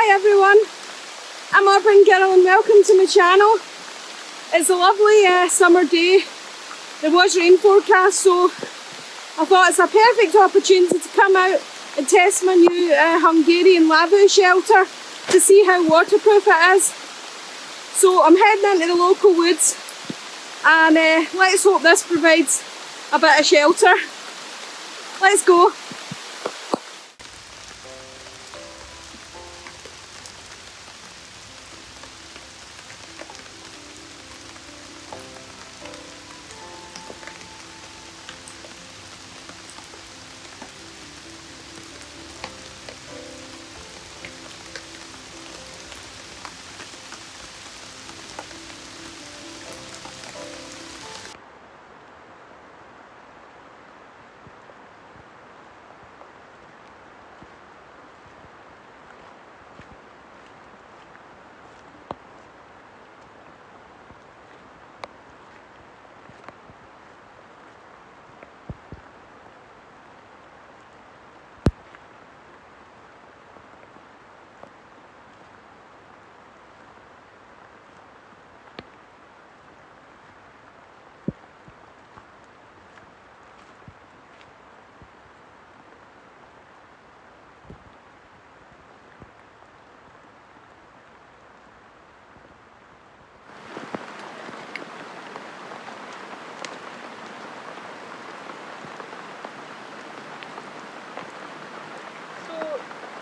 Hi everyone, I'm Urban Girl and welcome to my channel. It's a lovely summer day. There was rain forecast, so I thought it's a perfect opportunity to come out and test my new Hungarian lava shelter to see how waterproof it is. So I'm heading into the local woods and let's hope this provides a bit of shelter. Let's go.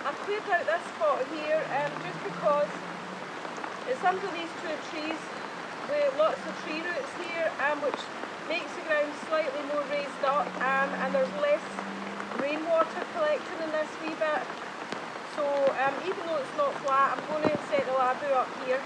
I've cleared out this spot here just because it's under these two trees with lots of tree roots here, which makes the ground slightly more raised up, and there's less rainwater collecting in this wee bit. So even though it's not flat, I'm going to set the ladder up here.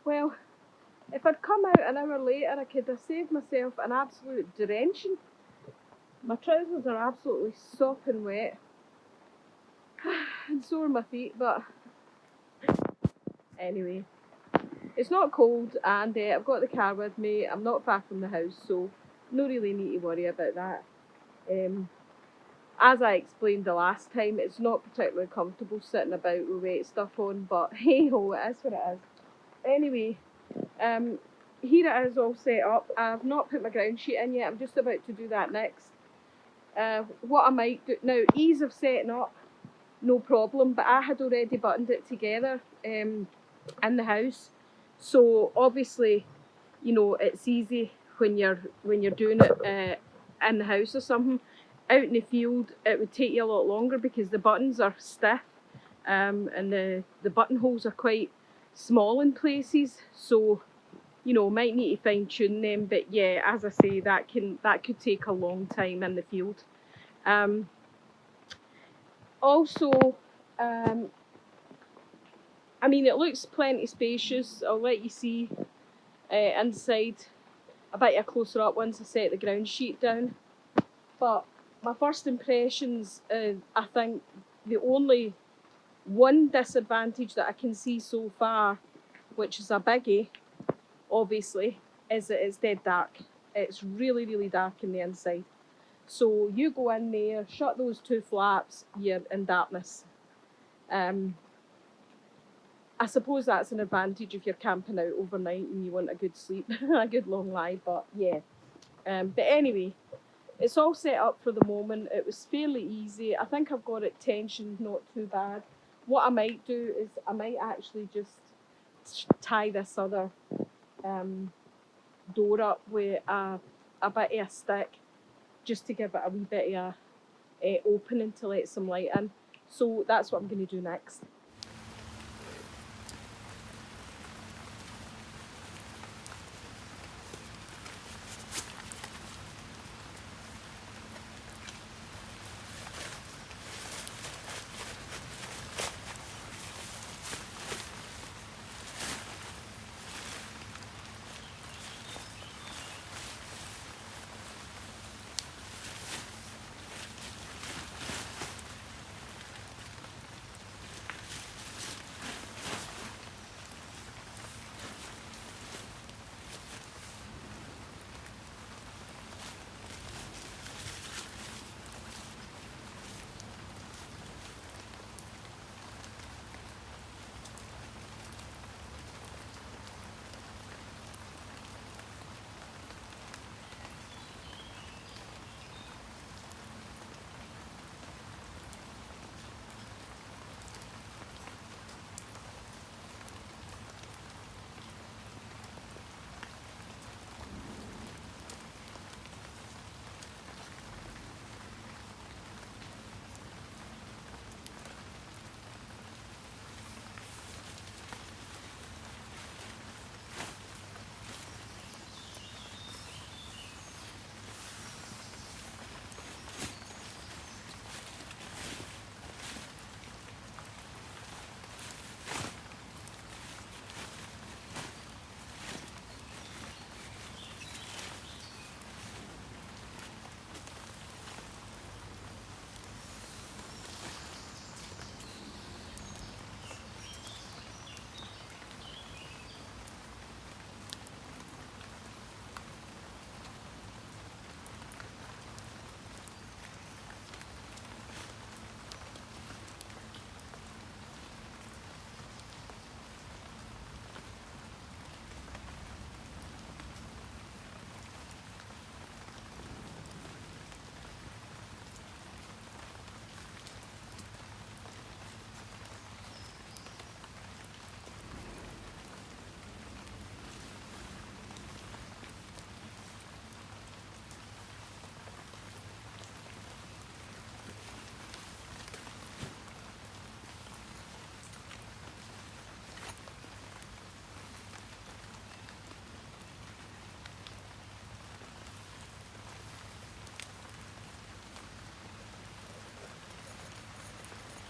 Well, if I'd come out an hour later, I could have saved myself an absolute drenching. My trousers are absolutely sopping wet. And so are my feet, but anyway. It's not cold, and I've got the car with me. I'm not far from the house, so no really need to worry about that. As I explained the last time, it's not particularly comfortable sitting about with wet stuff on, but hey ho, it is what it is. Anyway, here it is all set up. I've not put my ground sheet in yet. I'm just about to do that next. What I might do now, ease of setting up, no problem, but I had already buttoned it together in the house. So obviously, you know, it's easy when you're doing it in the house or something. Out in the field, it would take you a lot longer because the buttons are stiff, and the buttonholes are quite small in places. So, you know, might need to fine tune them. But yeah, as I say, that could take a long time in the field. Also, I mean, it looks plenty spacious. I'll let you see inside a bit closer up once I set the ground sheet down. But my first impressions, I think the only one disadvantage that I can see so far, which is a biggie, obviously, is that it's dead dark. It's really, really dark in the inside. So you go in there, shut those two flaps, you're in darkness. I suppose that's an advantage if you're camping out overnight and you want a good sleep, a good long lie, but yeah. But anyway, it's all set up for the moment. It was fairly easy. I think I've got it tensioned not too bad. What I might do is I might actually just tie this other door up with a bit of a stick just to give it a wee bit of a opening to let some light in. So that's what I'm going to do next.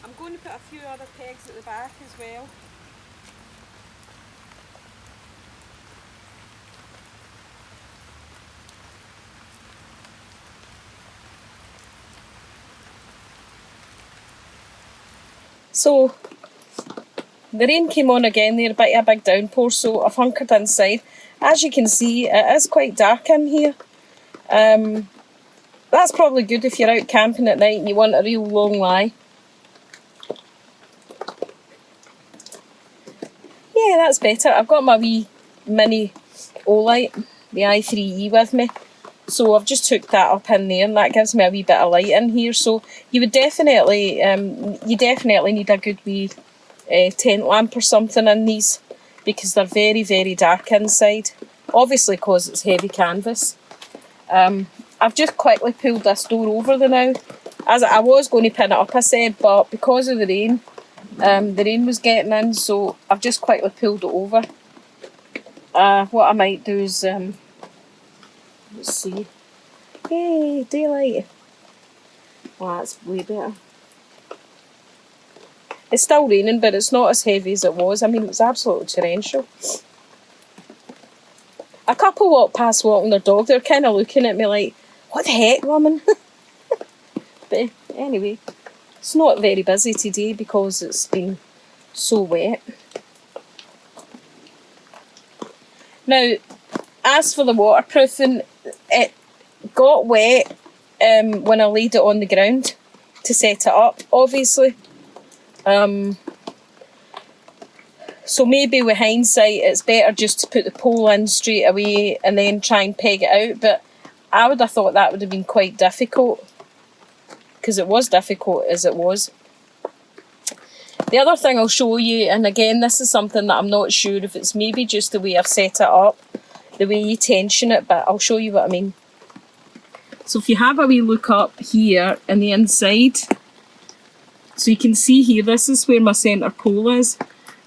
I'm going to put a few other pegs at the back as well. So the rain came on again there, a big downpour, so I've hunkered inside. As you can see, it is quite dark in here. That's probably good if you're out camping at night and you want a real long lie. Yeah, that's better. I've got my wee mini Olight, the i3E with me. So I've just took that up in there and that gives me a wee bit of light in here. So you would definitely, need a good wee tent lamp or something in these because they're very, very dark inside. Obviously because it's heavy canvas. I've just quickly pulled this door over the now. As I was going to pin it up, I said, but because of the rain was getting in, so I've just quickly pulled it over. What I might do is, let's see. Hey, daylight. Oh, that's way better. It's still raining, but it's not as heavy as it was. I mean, it was absolutely torrential. A couple walked past walking their dog. They're kind of looking at me like, what the heck, woman? But anyway, it's not very busy today because it's been so wet. Now, as for the waterproofing, it got wet when I laid it on the ground to set it up, obviously. So maybe with hindsight, it's better just to put the pole in straight away and then try and peg it out. But I would have thought that would have been quite difficult because it was difficult as it was. The other thing I'll show you, and again, this is something that I'm not sure if it's maybe just the way I've set it up, the way you tension it, but I'll show you what I mean. So if you have a wee look up here in the inside, so you can see here, this is where my centre pole is.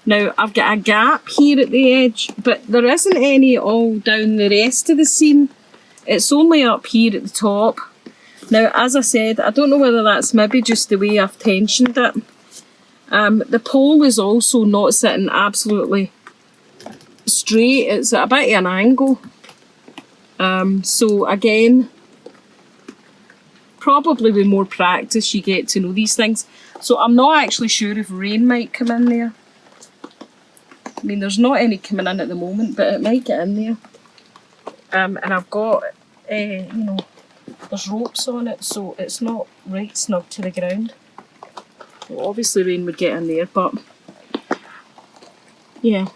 Now, I've got a gap here at the edge, but there isn't any all down the rest of the seam. It's only up here at the top. Now, as I said, I don't know whether that's maybe just the way I've tensioned it. The pole is also not sitting absolutely straight. It's at a bit of an angle. So again, probably with more practice you get to know these things. So I'm not actually sure if rain might come in there. I mean, there's not any coming in at the moment, but it might get in there. And I've got, there's ropes on it, so it's not right snug to the ground. Well, obviously rain would get in there, but yeah.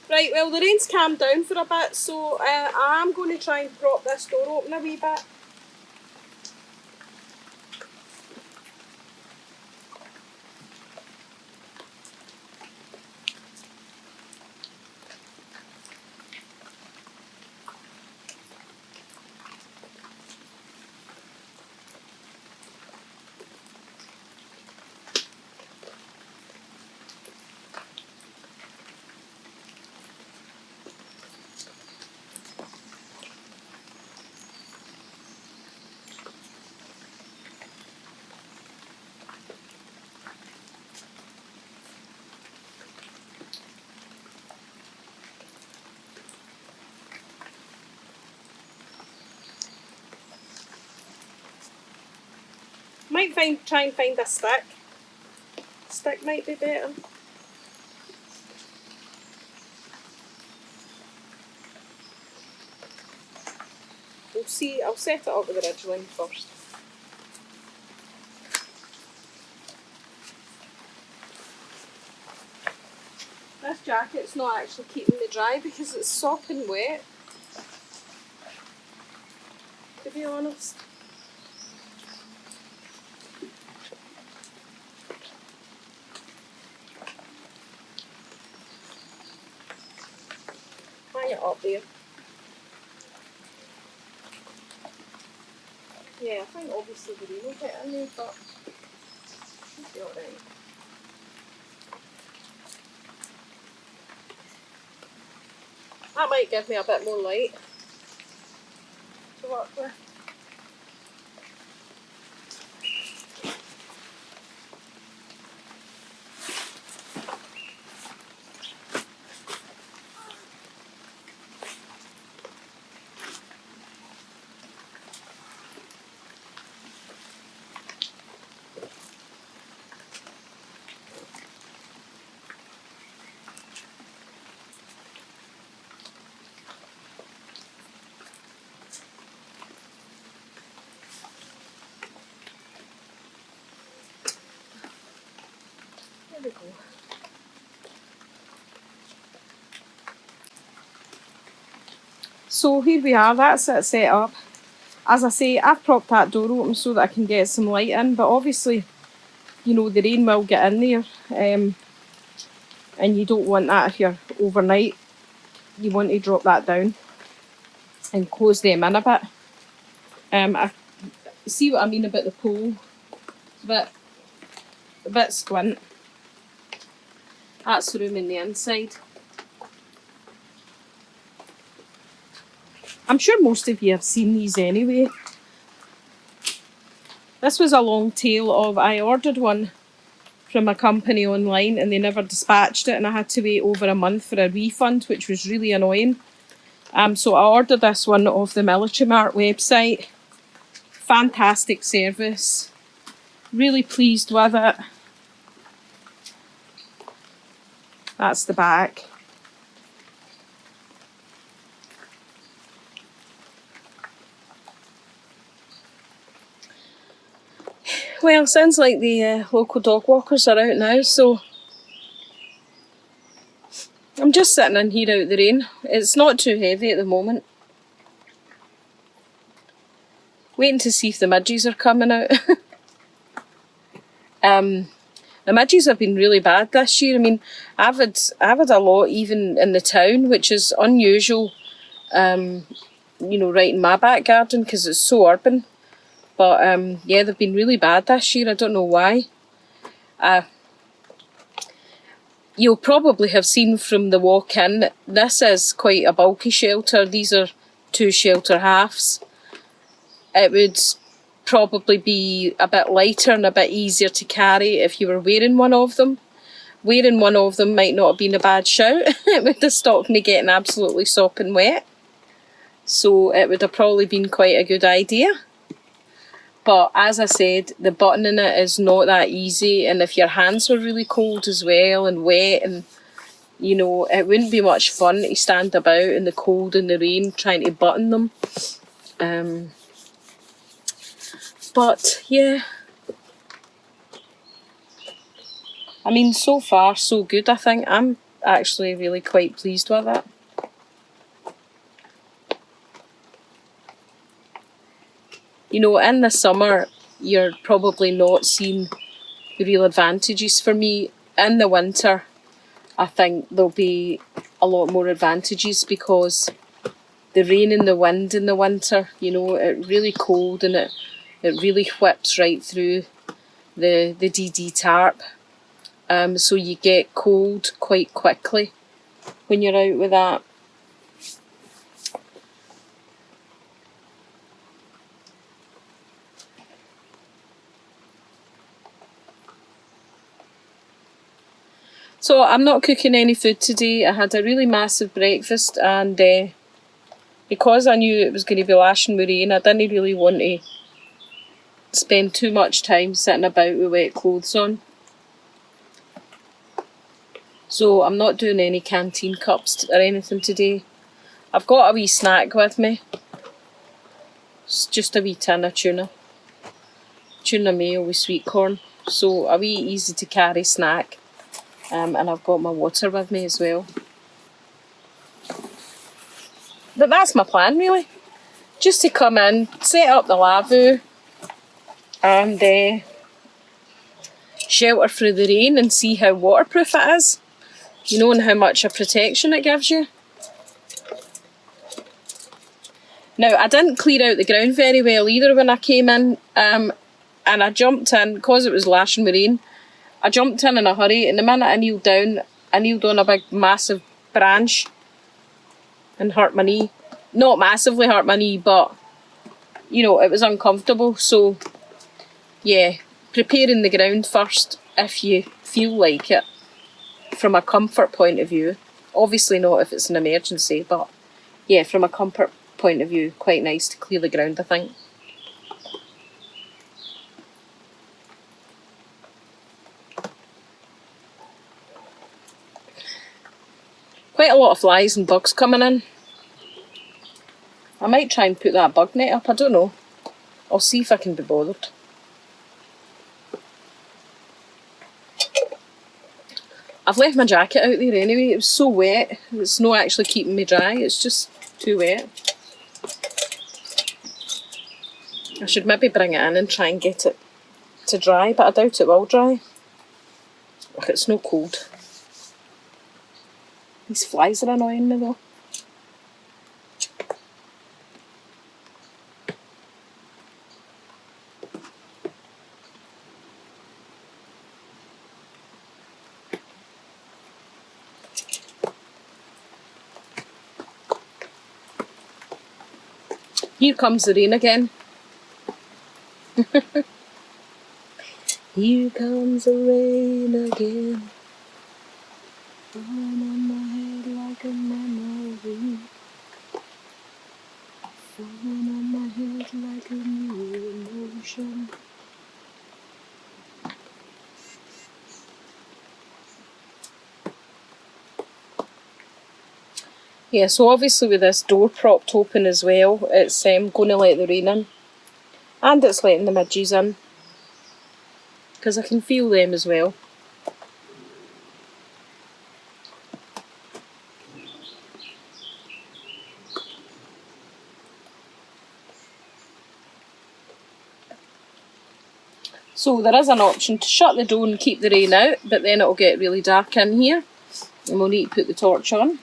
Right, well the rain's calmed down for a bit, so I am going to try and prop this door open a wee bit. Might try and find a stick. Stick might be better. We'll see. I'll set it up with the ridgeline first. This jacket's not actually keeping me dry because it's sopping wet, to be honest. Hang it up there. Yeah, I think obviously the rain will get in there, but it should be alright. That might give me a bit more light to work with. we go. So here we are, that's it set up. As I say, I've propped that door open so that I can get some light in, but obviously, you know, the rain will get in there, and you don't want that if you're overnight. You want to drop that down and close them in a bit. I see what I mean about the pole. It's a bit squint. That's the room in the inside. I'm sure most of you have seen these anyway. This was a long tail of, I ordered one from a company online and they never dispatched it, and I had to wait over a month for a refund, which was really annoying. So I ordered this one off the Military Mart website. Fantastic service. Really pleased with it. That's the back. Well, sounds like the local dog walkers are out now, so I'm just sitting in here out the rain. It's not too heavy at the moment. Waiting to see if the midges are coming out. The midges have been really bad this year. I mean, I've had a lot even in the town, which is unusual, you know, right in my back garden because it's so urban. But yeah, they've been really bad this year. I don't know why. You'll probably have seen from the walk-in, this is quite a bulky shelter. These are 2 shelter halves. It would probably be a bit lighter and a bit easier to carry if you were wearing one of them. Wearing one of them might not have been a bad shout. It would have stopped me getting absolutely sopping wet. So it would have probably been quite a good idea. But as I said, the buttoning it is not that easy, and if your hands were really cold as well and wet, and you know, it wouldn't be much fun to stand about in the cold and the rain trying to button them. But yeah, I mean, so far so good. I think I'm actually really quite pleased with it. You know, in the summer, you're probably not seeing the real advantages. For me, in the winter, I think there'll be a lot more advantages because the rain and the wind in the winter, you know, it's really cold and it really whips right through the DD tarp. So you get cold quite quickly when you're out with that. So I'm not cooking any food today. I had a really massive breakfast, and because I knew it was going to be lashing with rain, I didn't really want to spend too much time sitting about with wet clothes on. So I'm not doing any canteen cups or anything today. I've got a wee snack with me. It's just a wee tin of tuna. Tuna mayo with sweet corn. So a wee easy to carry snack. And I've got my water with me as well. But that's my plan really. Just to come in, set up the lavabo and shelter through the rain and see how waterproof it is. You know, and how much of protection it gives you. Now, I didn't clear out the ground very well either when I came in, and I jumped in, because it was lashing with rain, I jumped in a hurry, and the minute I kneeled down, I kneeled on a big massive branch and hurt my knee. Not massively hurt my knee, but, you know, it was uncomfortable. So, yeah, preparing the ground first if you feel like it from a comfort point of view. Obviously not if it's an emergency, but, yeah, from a comfort point of view, quite nice to clear the ground, I think. Quite a lot of flies and bugs coming in. I might try and put that bug net up, I don't know. I'll see if I can be bothered. I've left my jacket out there anyway. It was so wet. It's not actually keeping me dry. It's just too wet. I should maybe bring it in and try and get it to dry, but I doubt it will dry. Look, it's no cold. These flies are annoying me though. Here comes the rain again. Here comes the rain again. Falling on my head like a memory. Falling on my head like a new emotion. Yeah, so obviously with this door propped open as well, it's going to let the rain in. And it's letting the midges in. Because I can feel them as well. So there is an option to shut the door and keep the rain out, but then it'll get really dark in here. And we'll need to put the torch on.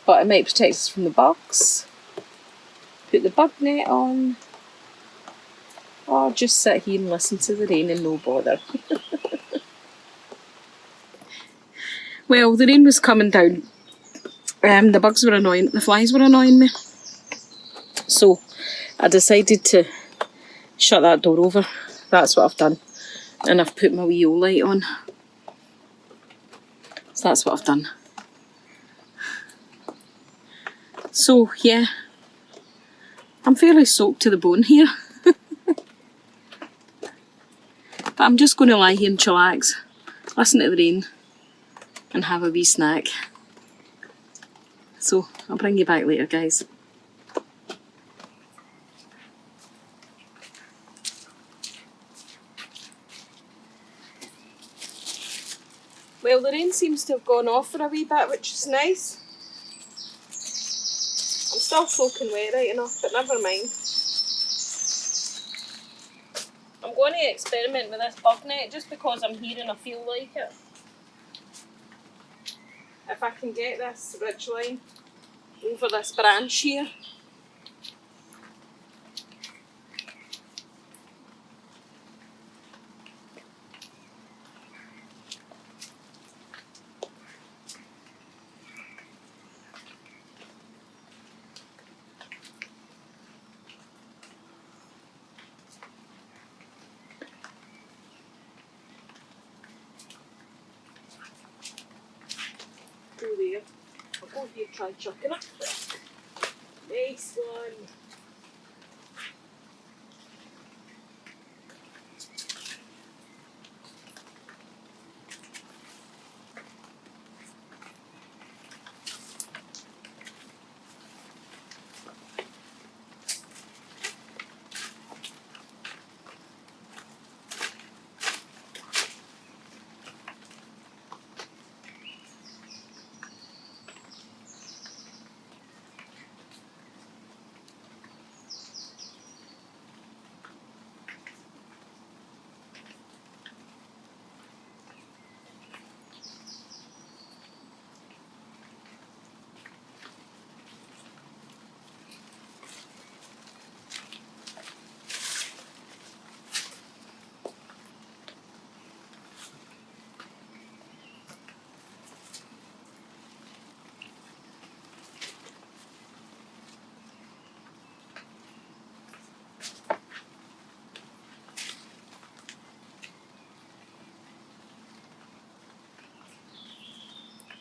But it might protect us from the bugs. Put the bug net on. Or just sit here and listen to the rain and no bother. Well, the rain was coming down. The bugs were annoying, the flies were annoying me. So I decided to shut that door over. That's what I've done. And I've put my wee O light on. So that's what I've done. So yeah, I'm fairly soaked to the bone here. But I'm just going to lie here and chillax, listen to the rain and have a wee snack. So I'll bring you back later, guys. Well, the rain seems to have gone off for a wee bit, which is nice. I'm still soaking wet right enough, but never mind. I'm going to experiment with this bug net just because I'm here and I feel like it. If I can get this ridge line over this branch here. Go there. I'll go here and try chucking it. Nice one.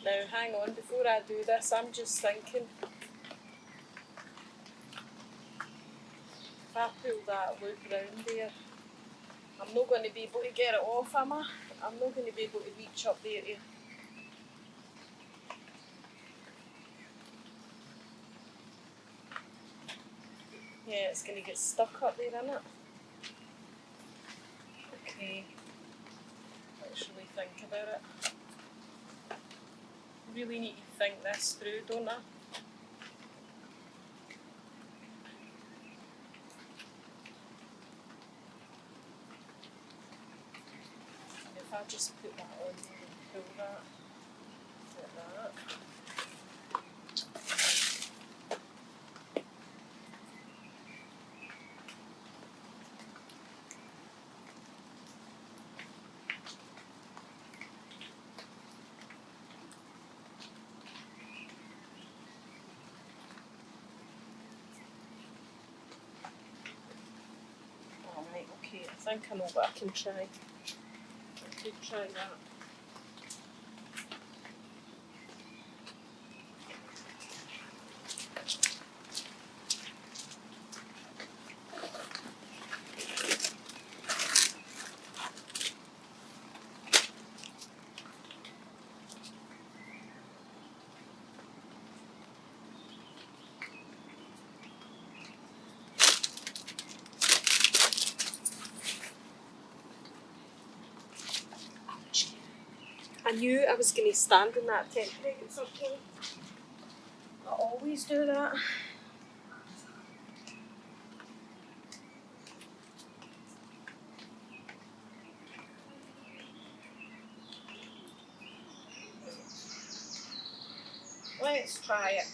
Now hang on, before I do this, I'm just thinking, if I pull that loop round there, I'm not going to be able to get it off, am I? I'm not going to be able to reach up there to... Yeah, it's going to get stuck up there, isn't it? Okay, let's really think about it. Really need to think this through, don't I? And if I just put that on there and pull that like that. Alright, okay, I think I know what I can try. I could try that. I knew I was going to stand in that temperature circle. I always do that. Let's try it.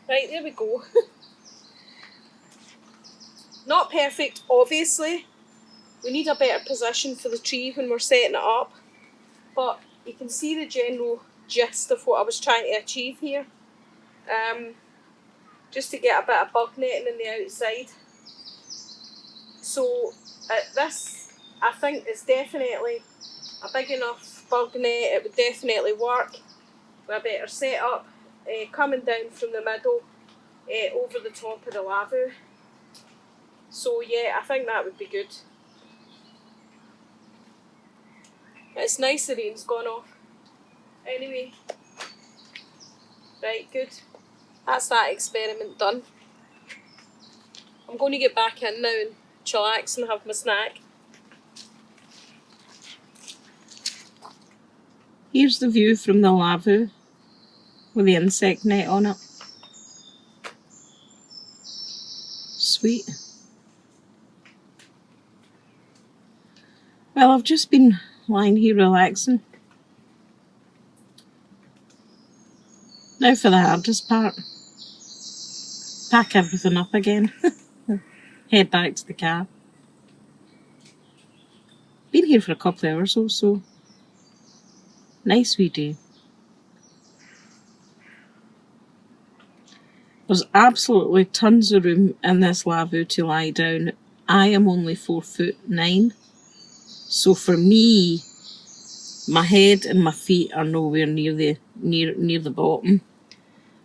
Right, there we go. Not perfect, obviously. We need a better position for the tree when we're setting it up. But you can see the general gist of what I was trying to achieve here. Just to get a bit of bug netting in the outside. So this, I think, is definitely a big enough bug net. It would definitely work. with a better setup, coming down from the middle over the top of the lavoo. So yeah, I think that would be good. It's nice the rain's gone off. Anyway, right, good. That's that experiment done. I'm going to get back in now and chillax and have my snack. Here's the view from the lavoo with the insect net on it. Sweet. Well, I've just been lying here relaxing. Now for the hardest part. Pack everything up again. Head back to the car. Been here for a couple of hours or so. Nice wee day. There's absolutely tons of room in this lavoo to lie down. I am only 4'9". So for me, my head and my feet are nowhere near the bottom.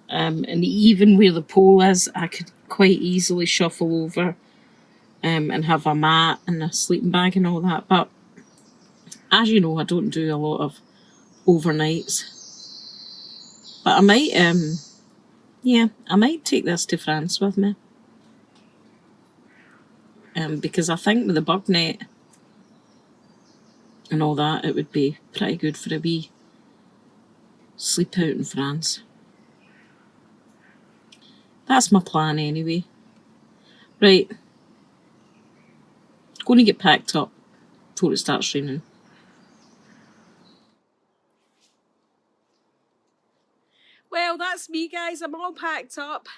And even where the pole is, I could quite easily shuffle over and have a mat and a sleeping bag and all that. But as you know, I don't do a lot of overnights. But I might, I might take this to France with me. Because I think with the bug net and all that, it would be pretty good for a wee sleep out in France. That's my plan anyway. Right. Going to get packed up before it starts raining. Well, that's me, guys. I'm all packed up.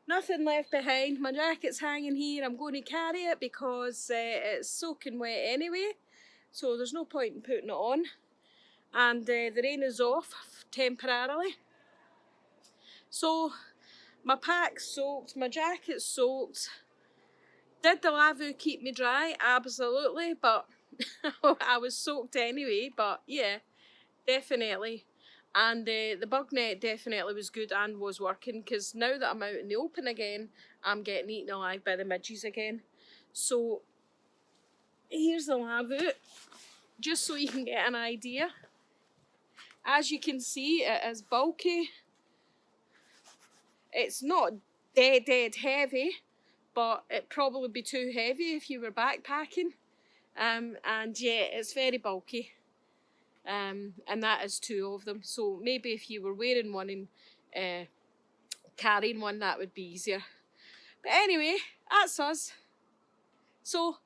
Nothing left behind. My jacket's hanging here. I'm going to carry it because it's soaking wet anyway. So there's no point in putting it on. And the rain is off temporarily. So my pack's soaked, my jacket's soaked. Did the lavoo keep me dry? Absolutely, but I was soaked anyway. But yeah, definitely. And the bug net definitely was good and was working, because now that I'm out in the open again, I'm getting eaten alive by the midges again. So here's the lavoo, just so you can get an idea. As you can see, it is bulky. It's not dead heavy, but it'd probably be too heavy if you were backpacking. And yeah, it's very bulky. And that is 2 of them. So maybe if you were wearing one and carrying one, that would be easier. But anyway, that's us. So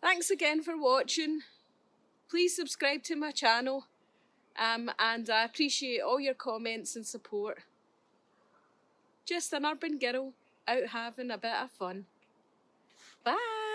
thanks again for watching. Please subscribe to my channel. And I appreciate all your comments and support. Just an urban girl out having a bit of fun. Bye.